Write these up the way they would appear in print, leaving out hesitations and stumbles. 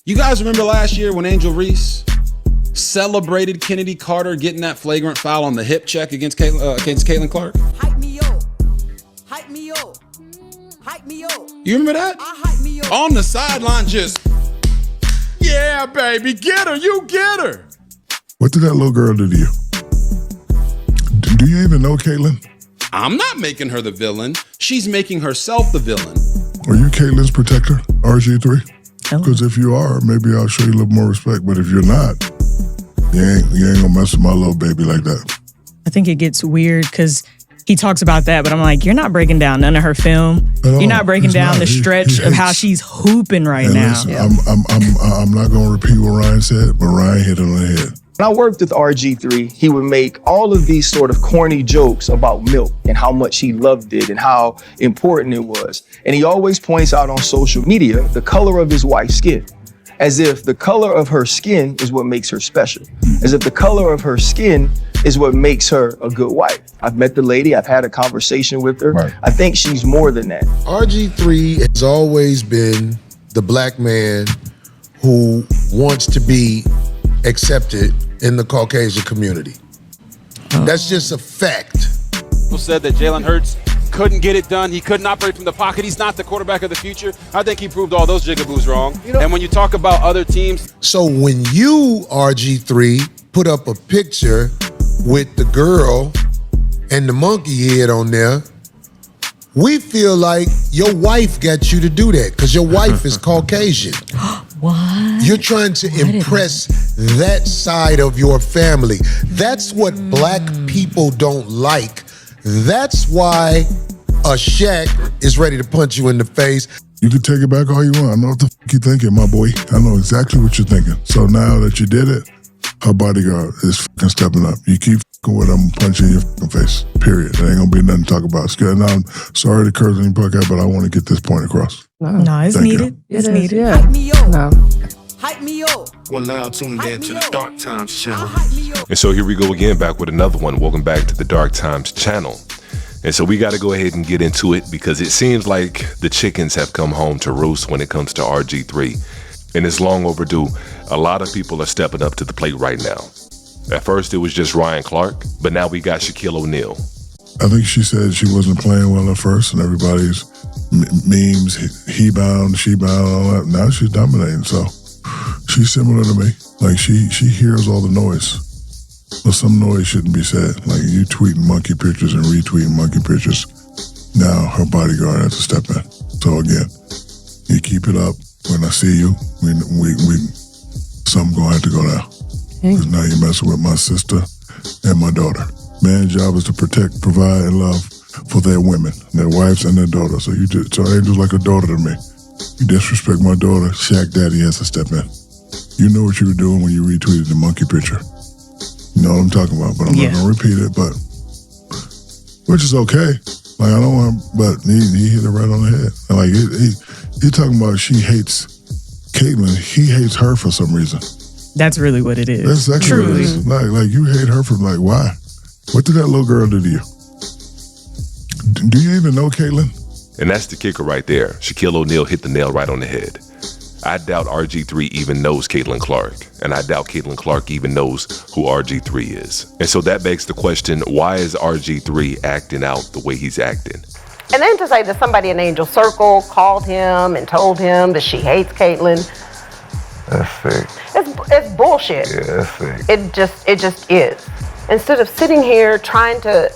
You guys remember last year when Angel Reece celebrated Kennedy Carter getting that flagrant foul on the hip check against Caitlin Clark? Hype me up. Hype me up. Hype me up. You remember that? Hype me up. On the sideline, just, yeah, baby, get her, you get her. What did that little girl do to you? Do you even know Caitlin? I'm not making her the villain. She's making herself the villain. Are you Caitlin's protector, RG3? Because if you are, maybe I'll show you a little more respect. But if you're not, you ain't gonna mess with my little baby like that. I think it gets weird because he talks about that, but I'm like, you're not breaking down none of her film. You're not breaking down the stretch of how she's hooping right now. Listen, I'm not gonna repeat what Ryan said, but Ryan hit it on the head. When I worked with RG3, he would make all of these sort of corny jokes about milk and how much he loved it and how important it was. And he always points out on social media the color of his wife's skin, as if the color of her skin is what makes her special, as if the color of her skin is what makes her a good wife. I've met the lady, I've had a conversation with her. Right. I think she's more than that. RG3 has always been the black man who wants to be accepted in the Caucasian community. That's just a fact. People said that Jalen Hurts couldn't get it done. He couldn't operate from the pocket. He's not the quarterback of the future. I think he proved all those jigaboos wrong. And when you talk about other teams. So when you, RG3, put up a picture with the girl and the monkey head on there, we feel like your wife got you to do that because your wife is Caucasian. What? You're trying to impress that side of your family. That's what black people don't like. That's why a Shaq is ready to punch you in the face. You can take it back all you want. I know what the f*** you're thinking, my boy. I know exactly what you're thinking. So now that you did it, her bodyguard is f***ing stepping up. You keep f***ing with them, punching your f***ing face, period. There ain't gonna be nothing to talk about. Now, I'm sorry to curse any podcast, but I want to get this point across. No, it's needed. It's needed. Yeah. Hype me up. No. Hype me up. Well, now tuned in to the Dark Times channel. And so here we go again, back with another one. Welcome back to the Dark Times channel. And so we got to go ahead and get into it because it seems like the chickens have come home to roost when it comes to RG3. And it's long overdue. A lot of people are stepping up to the plate right now. At first, it was just Ryan Clark, but now we got Shaquille O'Neal. I think she said she wasn't playing well at first, and everybody's memes, he bound, she bound, all that. Now she's dominating, so she's similar to me. Like, she hears all the noise, but some noise shouldn't be said. Like, you tweeting monkey pictures and retweeting monkey pictures. Now her bodyguard has to step in. So again, you keep it up. When I see you, something gonna have to go down. Because now you're messing with my sister and my daughter. Man's job is to protect, provide, and love for their women, their wives and their daughters. So Angel's like a daughter to me. You disrespect my daughter, Shaq Daddy has to step in. You know what you were doing when you retweeted the monkey picture. You know what I'm talking about, but I'm not gonna repeat it, but which is okay. Like, I don't want, but he hit it right on the head. And like, he talking about she hates Caitlin. He hates her for some reason. That's really what it is. That's exactly what it is. Like you hate her for, like, why? What did that little girl do to you? Do you even know Caitlin? And that's the kicker right there. Shaquille O'Neal hit the nail right on the head. I doubt RG3 even knows Caitlin Clark, and I doubt Caitlin Clark even knows who RG3 is. And so that begs the question, why is RG3 acting out the way he's acting? And then to say that somebody in Angel Circle called him and told him that she hates Caitlin. That's fake. It's bullshit. Yeah, that's fake. It just is. Instead of sitting here trying to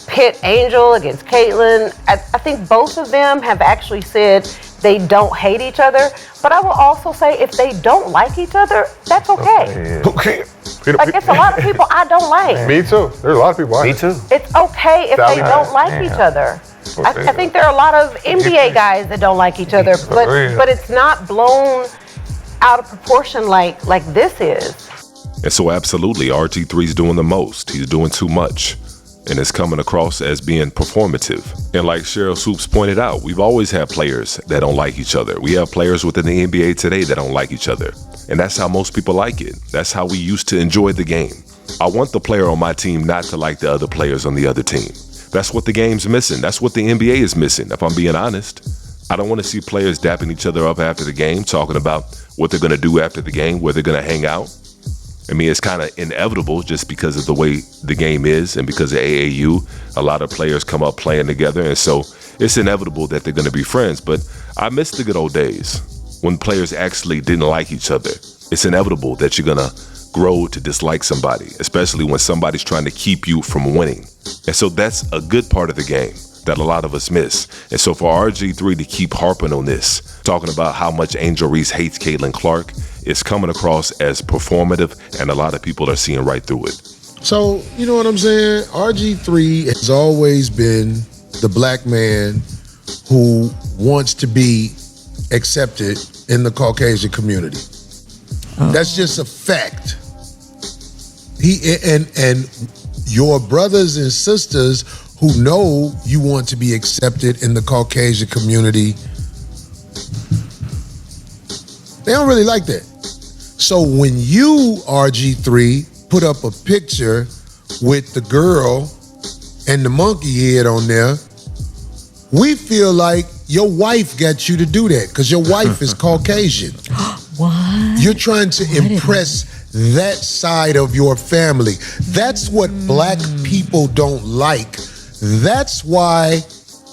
pit Angel against Caitlin, I think both of them have actually said they don't hate each other. But I will also say if they don't like each other, that's okay. Okay. Like, it's a lot of people I don't like. Me too. There's a lot of people I Me too. It's okay if they don't like each other. I think there are a lot of NBA guys that don't like each other, but it's not blown out of proportion like this is. And so absolutely, RG3's doing the most. He's doing too much. And it's coming across as being performative. And like Cheryl Swoops pointed out, we've always had players that don't like each other. We have players within the NBA today that don't like each other. And that's how most people like it. That's how we used to enjoy the game. I want the player on my team not to like the other players on the other team. That's what the game's missing. That's what the NBA is missing, if I'm being honest. I don't want to see players dapping each other up after the game, talking about what they're going to do after the game, where they're going to hang out. I mean, it's kind of inevitable just because of the way the game is and because of AAU. A lot of players come up playing together, and so it's inevitable that they're going to be friends. But I miss the good old days when players actually didn't like each other. It's inevitable that you're going to grow to dislike somebody, especially when somebody's trying to keep you from winning. And so that's a good part of the game that a lot of us miss. And so for RG3 to keep harping on this, talking about how much Angel Reece hates Caitlin Clark, is coming across as performative, and a lot of people are seeing right through it. So, you know what I'm saying? RG3 has always been the black man who wants to be accepted in the Caucasian community. That's just a fact. He and your brothers and sisters who know you want to be accepted in the Caucasian community, they don't really like that. So when you, RG3, put up a picture with the girl and the monkey head on there, we feel like your wife got you to do that because your wife is Caucasian. What? You're trying to impress that side of your family. That's what black people don't like. That's why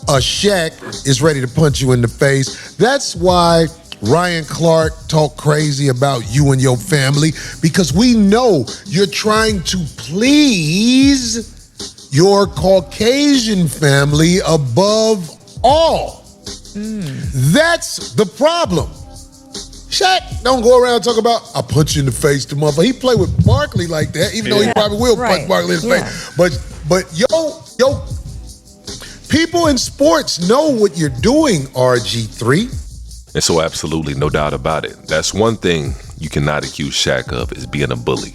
a Shaq is ready to punch you in the face. That's why Ryan Clark talk crazy about you and your family, because we know you're trying to please your Caucasian family above all. That's the problem. Shaq don't go around talking about, I punch you in the face to motherfucker. He play with Barkley like that, even though he probably will punch Barkley in the face. But yo, people in sports know what you're doing, RG3. And so absolutely, no doubt about it. That's one thing you cannot accuse Shaq of, is being a bully.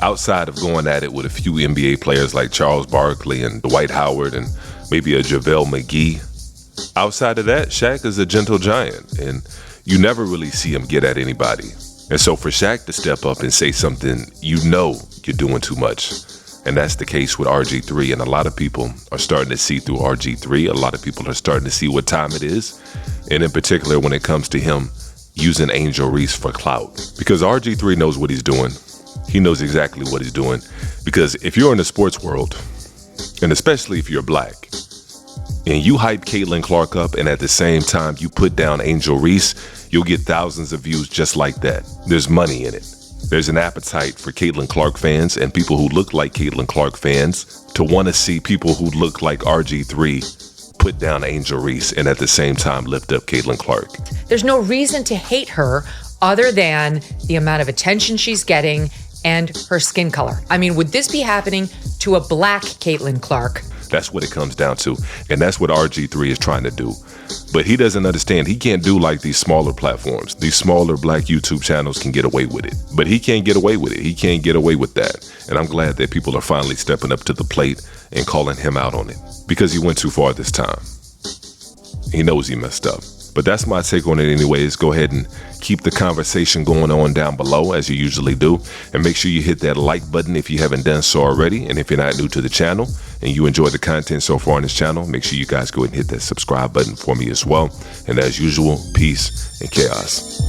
Outside of going at it with a few NBA players like Charles Barkley and Dwight Howard and maybe a JaVale McGee, outside of that, Shaq is a gentle giant, and you never really see him get at anybody. And so for Shaq to step up and say something, you know you're doing too much. And that's the case with RG3. And a lot of people are starting to see through RG3. A lot of people are starting to see what time it is. And in particular, when it comes to him using Angel Reece for clout. Because RG3 knows what he's doing. He knows exactly what he's doing. Because if you're in the sports world, and especially if you're black, and you hype Caitlin Clark up and at the same time you put down Angel Reece, you'll get thousands of views just like that. There's money in it. There's an appetite for Caitlin Clark fans and people who look like Caitlin Clark fans to want to see people who look like RG3 put down Angel Reece and at the same time lift up Caitlin Clark. There's no reason to hate her other than the amount of attention she's getting and her skin color. I mean, would this be happening to a black Caitlin Clark? That's what it comes down to. And that's what RG3 is trying to do. But he doesn't understand. He can't do like these smaller platforms. These smaller black YouTube channels can get away with it. But he can't get away with it. He can't get away with that. And I'm glad that people are finally stepping up to the plate and calling him out on it. Because he went too far this time. He knows he messed up. But that's my take on it anyways. Go ahead and keep the conversation going on down below as you usually do. And make sure you hit that like button if you haven't done so already. And if you're not new to the channel and you enjoy the content so far on this channel, make sure you guys go ahead and hit that subscribe button for me as well. And as usual, peace and chaos.